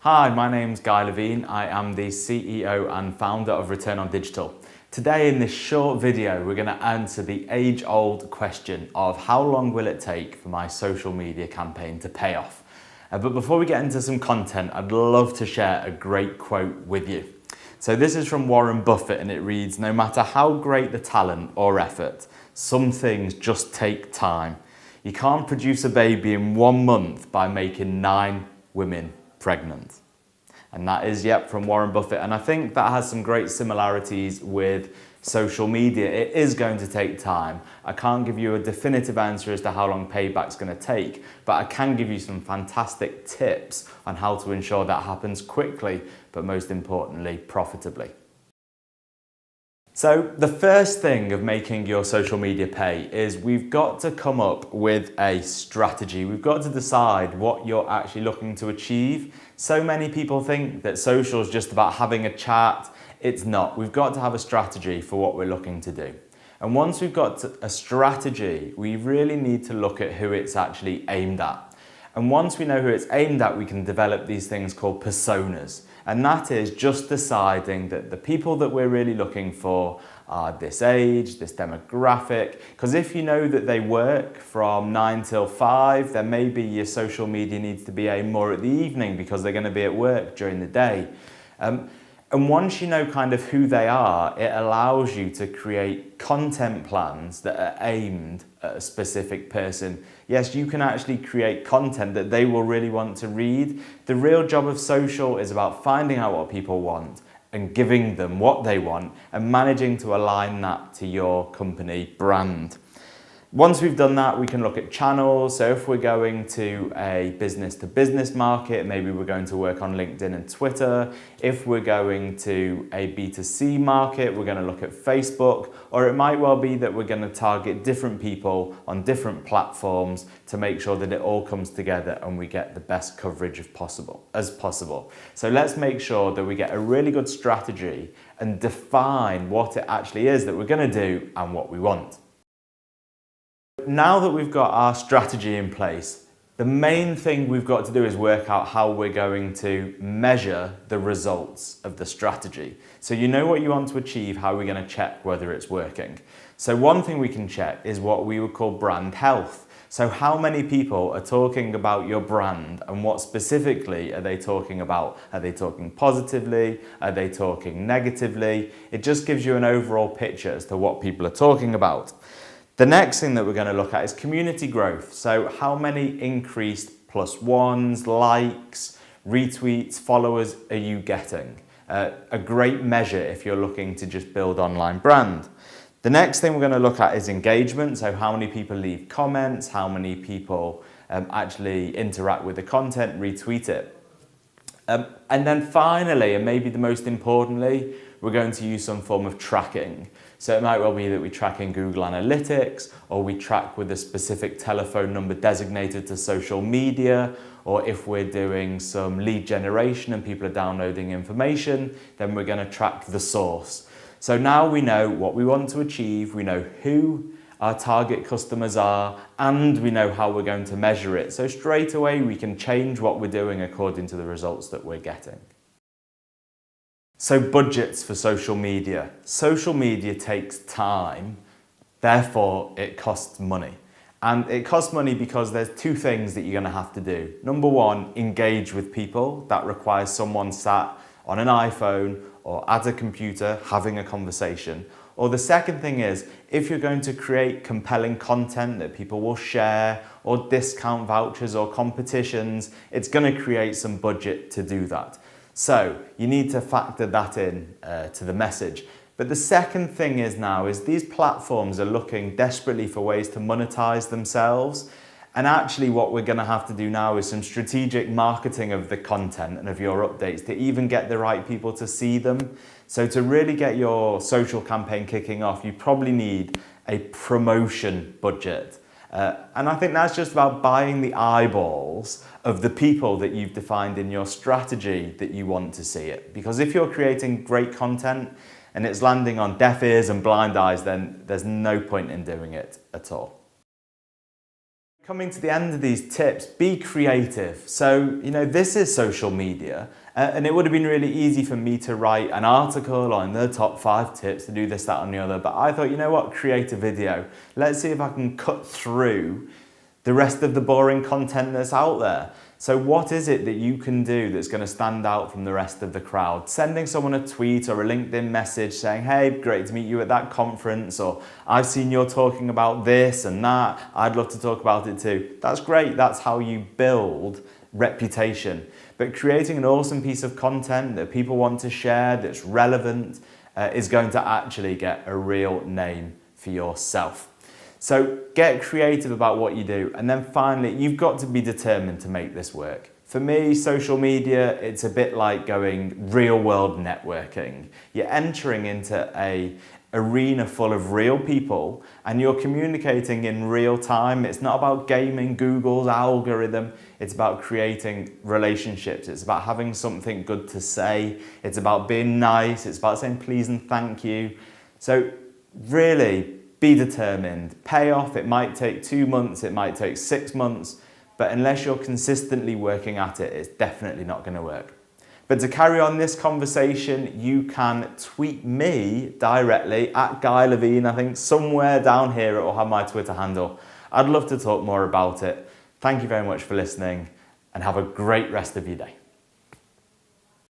Hi, my name's Guy Levine. I am the CEO and founder of Return on Digital. Today in this short video, we're going to answer the age-old question of how long will it take for my social media campaign to pay off? But before we get into some content, I'd love to share a great quote with you. So this is from Warren Buffett and it reads, "No matter how great the talent or effort, some things just take time. You can't produce a baby in 1 month by making 9 women pregnant." And that is, from Warren Buffett. And I think that has some great similarities with social media. It is going to take time. I can't give you a definitive answer as to how long payback's going to take, but I can give you some fantastic tips on how to ensure that happens quickly, but most importantly, profitably. So the first thing of making your social media pay is we've got to come up with a strategy. We've got to decide what you're actually looking to achieve. So many people think that social is just about having a chat. It's not. We've got to have a strategy for what we're looking to do. And once we've got a strategy, we really need to look at who it's actually aimed at. And once we know who it's aimed at, we can develop these things called personas. And that is just deciding that the people that we're really looking for are this age, this demographic. Because if you know that they work from 9 till 5, then maybe your social media needs to be aimed more at the evening because they're going to be at work during the day. And once you know kind of who they are, it allows you to create content plans that are aimed at a specific person. Yes, you can actually create content that they will really want to read. The real job of social is about finding out what people want and giving them what they want and managing to align that to your company brand. Once we've done that, we can look at channels. So if we're going to a business-to-business market, maybe we're going to work on LinkedIn and Twitter. If we're going to a B2C market, we're going to look at Facebook, or it might well be that we're going to target different people on different platforms to make sure that it all comes together and we get the best coverage as possible. So let's make sure that we get a really good strategy and define what it actually is that we're going to do and what we want. Now that we've got our strategy in place, the main thing we've got to do is work out how we're going to measure the results of the strategy. So you know what you want to achieve, how we're going to check whether it's working. So one thing we can check is what we would call brand health. So how many people are talking about your brand and what specifically are they talking about? Are they talking positively? Are they talking negatively? It just gives you an overall picture as to what people are talking about. The next thing that we're going to look at is community growth. So how many increased +1s, likes, retweets, followers are you getting? A great measure if you're looking to just build online brand. The next thing we're going to look at is engagement. So how many people leave comments, how many people actually interact with the content, retweet it. And then finally, and maybe the most importantly, we're going to use some form of tracking. So it might well be that we track in Google Analytics, or we track with a specific telephone number designated to social media, or if we're doing some lead generation and people are downloading information, then we're going to track the source. So now we know what we want to achieve, we know who our target customers are, and we know how we're going to measure it. So straight away we can change what we're doing according to the results that we're getting. So budgets for social media. Social media takes time, therefore it costs money. And it costs money because there's 2 things that you're going to have to do. Number 1, engage with people. That requires someone sat on an iPhone or at a computer having a conversation. Or the second thing is, if you're going to create compelling content that people will share, or discount vouchers or competitions, it's going to create some budget to do that. So you need to factor that in to the message. But the second thing is these platforms are looking desperately for ways to monetize themselves. And actually what we're going to have to do now is some strategic marketing of the content and of your updates to even get the right people to see them. So to really get your social campaign kicking off, you probably need a promotion budget. And I think that's just about buying the eyeballs of the people that you've defined in your strategy that you want to see it. Because if you're creating great content and it's landing on deaf ears and blind eyes, then there's no point in doing it at all. Coming to the end of these tips, be creative. So, this is social media, and it would have been really easy for me to write an article on the top 5 tips to do this, that, and the other. But I thought, you know what, create a video. Let's see if I can cut through the rest of the boring content that's out there. So what is it that you can do that's going to stand out from the rest of the crowd? Sending someone a tweet or a LinkedIn message saying, hey, great to meet you at that conference, or I've seen you're talking about this and that, I'd love to talk about it too. That's great, that's how you build reputation. But creating an awesome piece of content that people want to share, that's relevant, is going to actually get a real name for yourself. So get creative about what you do. And then finally, you've got to be determined to make this work. For me, social media, it's a bit like going real world networking. You're entering into an arena full of real people and you're communicating in real time. It's not about gaming Google's algorithm. It's about creating relationships. It's about having something good to say. It's about being nice. It's about saying please and thank you. So really, be determined. Pay off. It might take 2 months, it might take 6 months, but unless you're consistently working at it, it's definitely not going to work. But to carry on this conversation, you can tweet me directly at Guy Levine. I think somewhere down here it will have my Twitter handle. I'd love to talk more about it. Thank you very much for listening and have a great rest of your day.